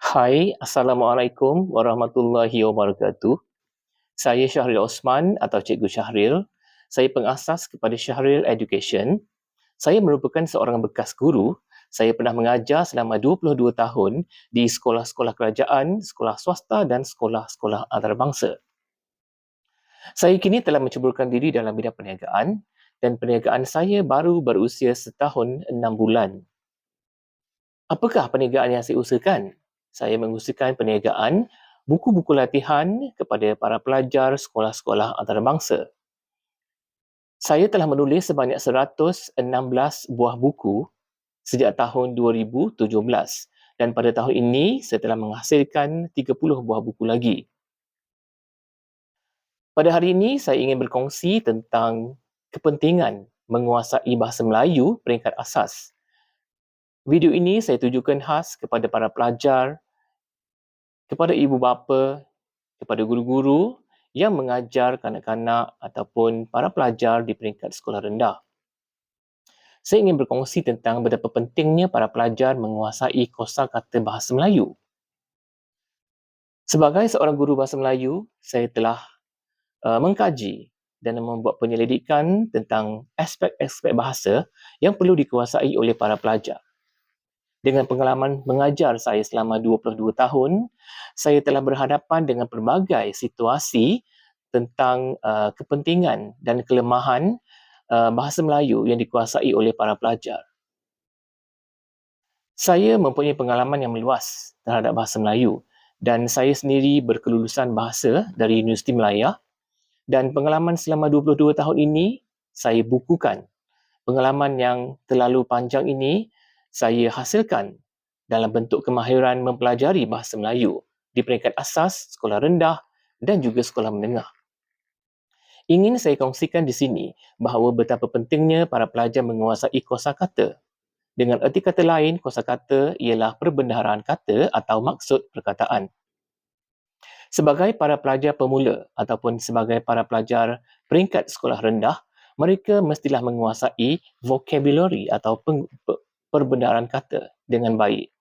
Hai, Assalamualaikum warahmatullahi wabarakatuh. Saya Syahril Osman atau Cikgu Syahril. Saya pengasas kepada Syahril Education. Saya merupakan seorang bekas guru. Saya pernah mengajar selama 22 tahun di sekolah-sekolah kerajaan, sekolah swasta dan sekolah-sekolah antarabangsa. Saya kini telah menceburkan diri dalam bidang perniagaan dan perniagaan saya baru berusia setahun 6 bulan. Apakah perniagaan yang saya usahakan? Saya mengusahakan perniagaan buku-buku latihan kepada para pelajar sekolah-sekolah antarabangsa. Saya telah menulis sebanyak 116 buah buku sejak tahun 2017 dan pada tahun ini saya telah menghasilkan 30 buah buku lagi. Pada hari ini saya ingin berkongsi tentang kepentingan menguasai bahasa Melayu peringkat asas. Video ini saya tujukan khas kepada para pelajar, kepada ibu bapa, kepada guru-guru yang mengajar kanak-kanak ataupun para pelajar di peringkat sekolah rendah. Saya ingin berkongsi tentang betapa pentingnya para pelajar menguasai kosakata bahasa Melayu. Sebagai seorang guru bahasa Melayu, saya telah mengkaji dan membuat penyelidikan tentang aspek-aspek bahasa yang perlu dikuasai oleh para pelajar. Dengan pengalaman mengajar saya selama 22 tahun, saya telah berhadapan dengan pelbagai situasi tentang kepentingan dan kelemahan bahasa Melayu yang dikuasai oleh para pelajar. Saya mempunyai pengalaman yang meluas terhadap bahasa Melayu dan saya sendiri berkelulusan bahasa dari Universiti Melaya dan pengalaman selama 22 tahun ini saya bukukan. Pengalaman yang terlalu panjang ini saya hasilkan dalam bentuk kemahiran mempelajari bahasa Melayu di peringkat asas, sekolah rendah dan juga sekolah menengah. Ingin saya kongsikan di sini bahawa betapa pentingnya para pelajar menguasai kosakata. Dengan erti kata lain, kosakata ialah perbendaharaan kata atau maksud perkataan. Sebagai para pelajar pemula ataupun sebagai para pelajar peringkat sekolah rendah, mereka mestilah menguasai vocabulary atau perbendaharaan kata dengan baik.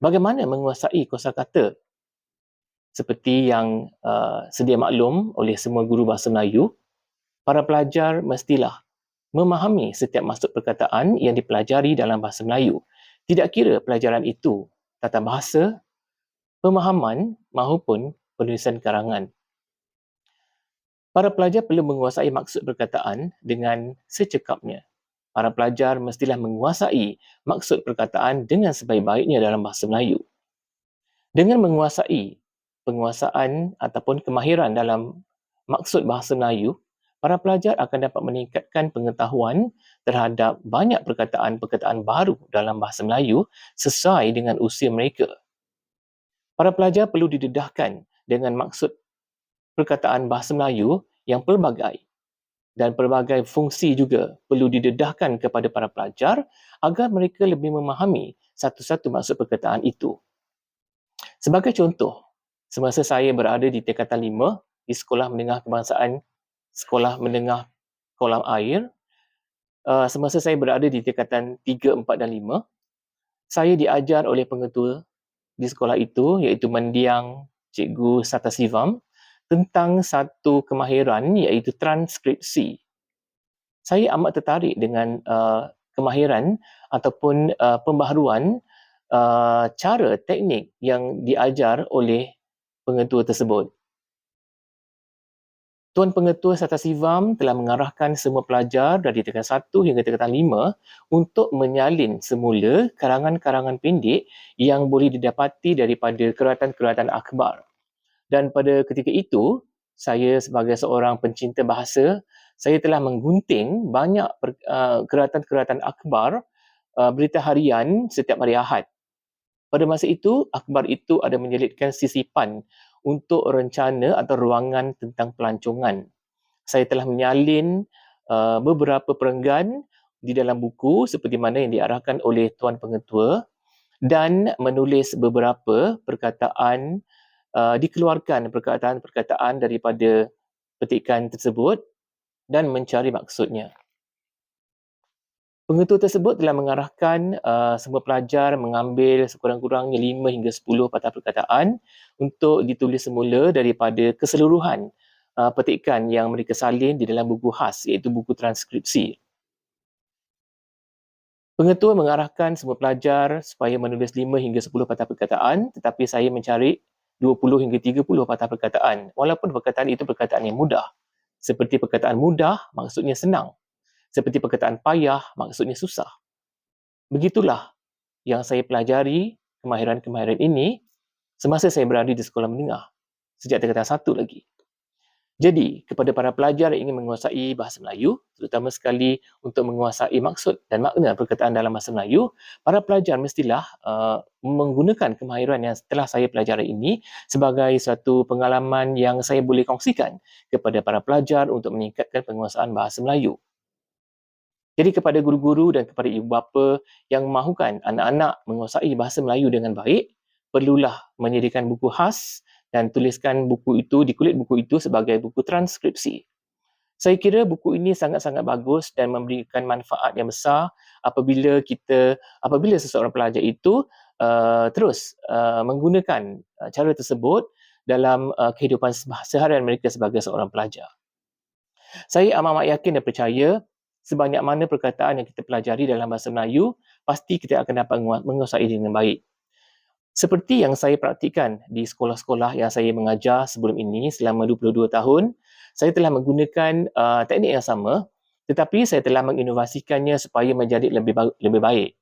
Bagaimana menguasai kosakata? Seperti yang sedia maklum oleh semua guru bahasa Melayu, para pelajar mestilah memahami setiap maksud perkataan yang dipelajari dalam bahasa Melayu. Tidak kira pelajaran itu tata bahasa, pemahaman maupun penulisan karangan. Para pelajar perlu menguasai maksud perkataan dengan secekapnya. Para pelajar mestilah menguasai maksud perkataan dengan sebaik-baiknya dalam bahasa Melayu. Dengan menguasai penguasaan ataupun kemahiran dalam maksud bahasa Melayu, para pelajar akan dapat meningkatkan pengetahuan terhadap banyak perkataan-perkataan baru dalam bahasa Melayu sesuai dengan usia mereka. Para pelajar perlu didedahkan dengan maksud perkataan bahasa Melayu yang pelbagai dan pelbagai fungsi juga perlu didedahkan kepada para pelajar agar mereka lebih memahami satu-satu maksud perkataan itu. Sebagai contoh, semasa saya berada di tingkatan 5 di Sekolah Menengah Kebangsaan, Sekolah Menengah Kolam Air, semasa saya berada di tingkatan 3, 4 dan 5, saya diajar oleh pengetua di sekolah itu iaitu mendiang Cikgu Satasivam tentang satu kemahiran iaitu transkripsi. Saya amat tertarik dengan kemahiran ataupun pembaharuan cara teknik yang diajar oleh pengetua tersebut. Tuan Pengetua Satasivam telah mengarahkan semua pelajar dari tingkatan 1 hingga tingkatan 5 untuk menyalin semula karangan-karangan pendek yang boleh didapati daripada keratan-keratan akhbar. Dan pada ketika itu, saya sebagai seorang pencinta bahasa, saya telah menggunting banyak keratan-keratan akhbar berita harian setiap hari Ahad. Pada masa itu, akhbar itu ada menyelitkan sisipan untuk rencana atau ruangan tentang pelancongan. Saya telah menyalin beberapa perenggan di dalam buku seperti mana yang diarahkan oleh Tuan Pengetua dan menulis beberapa perkataan, dikeluarkan perkataan-perkataan daripada petikan tersebut dan mencari maksudnya. Pengetua tersebut telah mengarahkan semua pelajar mengambil sekurang-kurangnya 5 hingga 10 patah perkataan untuk ditulis semula daripada keseluruhan petikan yang mereka salin di dalam buku khas, iaitu buku transkripsi. Pengetua mengarahkan semua pelajar supaya menulis 5 hingga 10 patah perkataan, tetapi saya mencari 20 hingga 30 patah perkataan, walaupun perkataan itu perkataan yang mudah. Seperti perkataan mudah, maksudnya senang. Seperti perkataan payah, maksudnya susah. Begitulah yang saya pelajari kemahiran-kemahiran ini semasa saya berada di sekolah menengah, sejak tingkatan 1 lagi. Jadi, kepada para pelajar yang ingin menguasai bahasa Melayu, terutama sekali untuk menguasai maksud dan makna perkataan dalam bahasa Melayu, para pelajar mestilah menggunakan kemahiran yang telah saya pelajari ini sebagai satu pengalaman yang saya boleh kongsikan kepada para pelajar untuk meningkatkan penguasaan bahasa Melayu. Jadi kepada guru-guru dan kepada ibu bapa yang mahukan anak-anak menguasai bahasa Melayu dengan baik, perlulah menyediakan buku khas dan tuliskan buku itu di kulit buku itu sebagai buku transkripsi. Saya kira buku ini sangat-sangat bagus dan memberikan manfaat yang besar apabila seseorang pelajar itu menggunakan cara tersebut dalam kehidupan seharian mereka sebagai seorang pelajar. Saya amat yakin dan percaya sebanyak mana perkataan yang kita pelajari dalam bahasa Melayu, pasti kita akan dapat menguasai dengan baik. Seperti yang saya praktikkan di sekolah-sekolah yang saya mengajar sebelum ini selama 22 tahun, saya telah menggunakan teknik yang sama, tetapi saya telah menginovasikannya supaya menjadi lebih baik.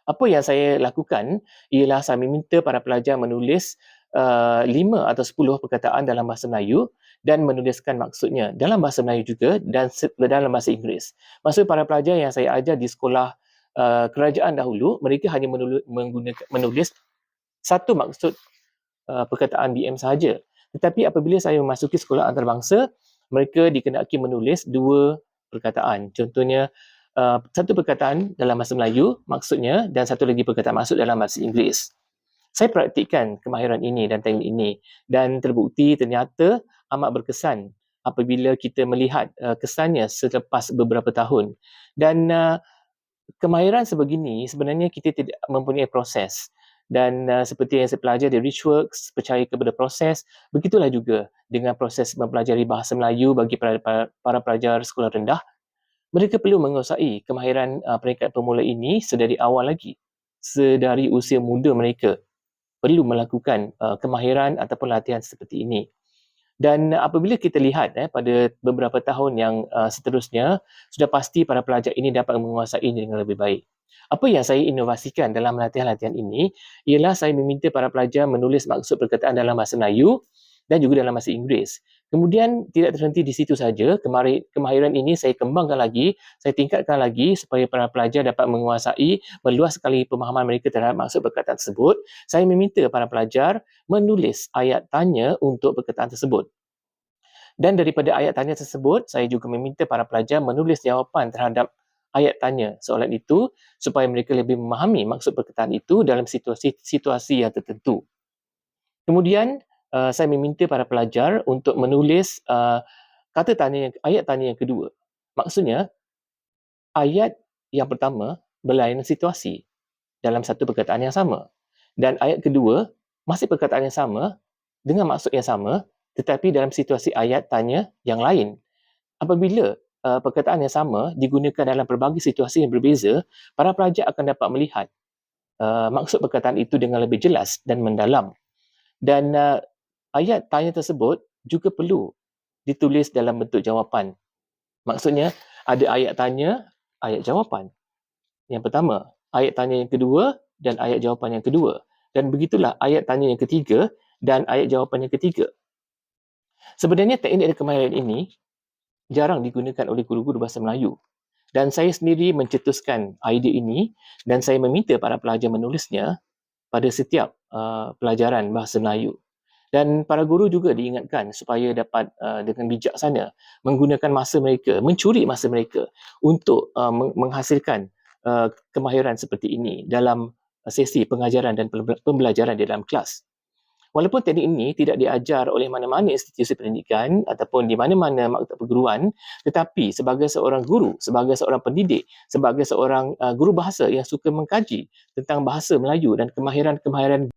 Apa yang saya lakukan ialah saya meminta para pelajar menulis 5 atau 10 perkataan dalam bahasa Melayu dan menuliskan maksudnya dalam bahasa Melayu juga dan dalam bahasa Inggeris. Maksud para pelajar yang saya ajar di sekolah kerajaan dahulu, mereka hanya menulis satu maksud perkataan BM sahaja. Tetapi apabila saya memasuki sekolah antarabangsa, mereka dikenaki menulis 2 perkataan. Contohnya, satu perkataan dalam bahasa Melayu maksudnya dan satu lagi perkataan maksud dalam bahasa Inggeris. Saya praktikkan kemahiran ini dan teknik ini dan terbukti ternyata amat berkesan apabila kita melihat kesannya selepas beberapa tahun. Dan kemahiran sebegini sebenarnya kita tidak mempunyai proses. Dan seperti yang saya pelajari di Richworks, percaya kepada proses, begitulah juga dengan proses mempelajari bahasa Melayu bagi para pelajar sekolah rendah. Mereka perlu menguasai kemahiran peringkat permula ini sedari awal lagi. Sedari usia muda mereka perlu melakukan kemahiran ataupun latihan seperti ini. Dan apabila kita lihat pada beberapa tahun yang seterusnya, sudah pasti para pelajar ini dapat menguasainya dengan lebih baik. Apa yang saya inovasikan dalam latihan-latihan ini ialah saya meminta para pelajar menulis maksud perkataan dalam bahasa Melayu dan juga dalam bahasa Inggeris. Kemudian tidak terhenti di situ saja, kemahiran ini saya kembangkan lagi, saya tingkatkan lagi supaya para pelajar dapat menguasai, meluas sekali pemahaman mereka terhadap maksud perkataan tersebut. Saya meminta para pelajar menulis ayat tanya untuk perkataan tersebut. Dan daripada ayat tanya tersebut, saya juga meminta para pelajar menulis jawapan terhadap ayat tanya soalan itu supaya mereka lebih memahami maksud perkataan itu dalam situasi yang tertentu. Kemudian, saya meminta para pelajar untuk menulis ayat tanya yang kedua. Maksudnya, ayat yang pertama berlainan situasi dalam satu perkataan yang sama. Dan ayat kedua, masih perkataan yang sama dengan maksud yang sama tetapi dalam situasi ayat tanya yang lain. Apabila perkataan yang sama digunakan dalam pelbagai situasi yang berbeza, para pelajar akan dapat melihat maksud perkataan itu dengan lebih jelas dan mendalam. Dan ayat tanya tersebut juga perlu ditulis dalam bentuk jawapan. Maksudnya, ada ayat tanya, ayat jawapan. Yang pertama, ayat tanya yang kedua dan ayat jawapan yang kedua. Dan begitulah ayat tanya yang ketiga dan ayat jawapan yang ketiga. Sebenarnya teknik dan kemahiran ini jarang digunakan oleh guru-guru bahasa Melayu. Dan saya sendiri mencetuskan idea ini dan saya meminta para pelajar menulisnya pada setiap pelajaran bahasa Melayu. Dan para guru juga diingatkan supaya dapat dengan bijaksana menggunakan masa mereka, mencuri masa mereka untuk menghasilkan kemahiran seperti ini dalam sesi pengajaran dan pembelajaran di dalam kelas. Walaupun teknik ini tidak diajar oleh mana-mana institusi pendidikan ataupun di mana-mana maktab perguruan, tetapi sebagai seorang guru, sebagai seorang pendidik, sebagai seorang guru bahasa yang suka mengkaji tentang bahasa Melayu dan kemahiran-kemahiran